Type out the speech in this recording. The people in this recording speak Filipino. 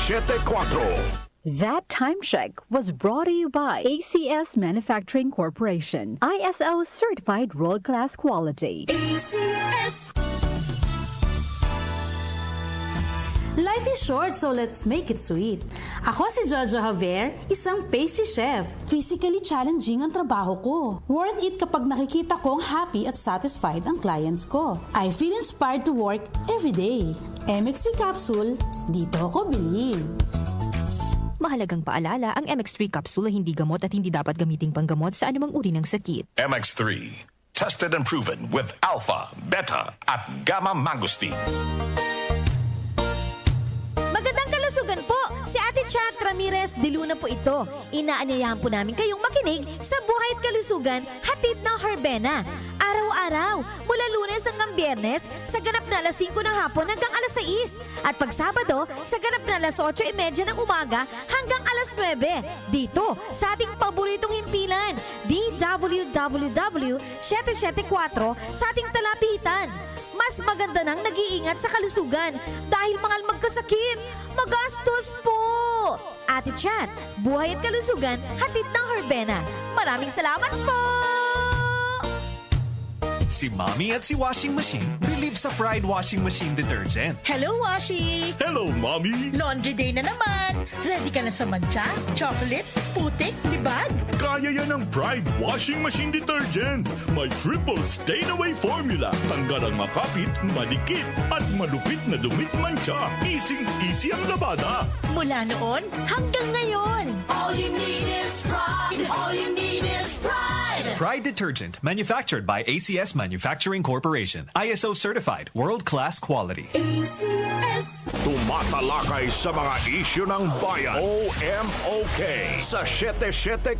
774. That time check was brought to you by ACS Manufacturing Corporation, ISO certified world-class quality. ACS. Life is short, so let's make it sweet. Ako si Jojo Javier, isang pastry chef. Physically challenging ang trabaho ko. Worth it kapag nakikita kong happy at satisfied ang clients ko. I feel inspired to work every day. MX3 capsule, dito ako bilhin. Mahalagang paalala, ang MX3 capsule ay hindi gamot at hindi dapat gamiting panggamot sa anumang uri ng sakit. MX3, tested and proven with alpha, beta, at gamma mangosteen. Magandang kalusugan po! Si Ate Chat Ramirez de Luna po ito. Inaanyayahan po namin kayong makinig sa Buhay at Kalusugan, hatid ng Herbena. Araw-araw, mula Lunes hanggang Biyernes, sa ganap na alas 5 ng hapon hanggang alas 6. At pag Sabado, sa ganap na alas 8:30 ng umaga hanggang alas 9. Dito, sa ating paboritong himpilan, DWWW 774 sa ating talapitan. Mas maganda nang nag-iingat sa kalusugan dahil mahal magkasakit. Magastos po! Ate Chat, Buhay at Kalusugan, hatid ng Herbena. Maraming salamat po! Si Mommy at si Washing Machine believe sa Pride Washing Machine Detergent. Hello, Washi! Hello, Mommy! Laundry day na naman! Ready ka na sa mancha, chocolate, putik, libag? Kaya yan ang Pride Washing Machine Detergent. May triple stain-away formula. Tanggal ang makapit, malikit, at malupit na dumit mancha. Easy ang labada. Mula noon hanggang ngayon. All you need is pride. All you need is pride. Pride Detergent, manufactured by ACS Manufacturing Corporation. ISO certified, world-class quality. ACS. Tumatalakay sa mga isyu ng bayan. OMOK sa 77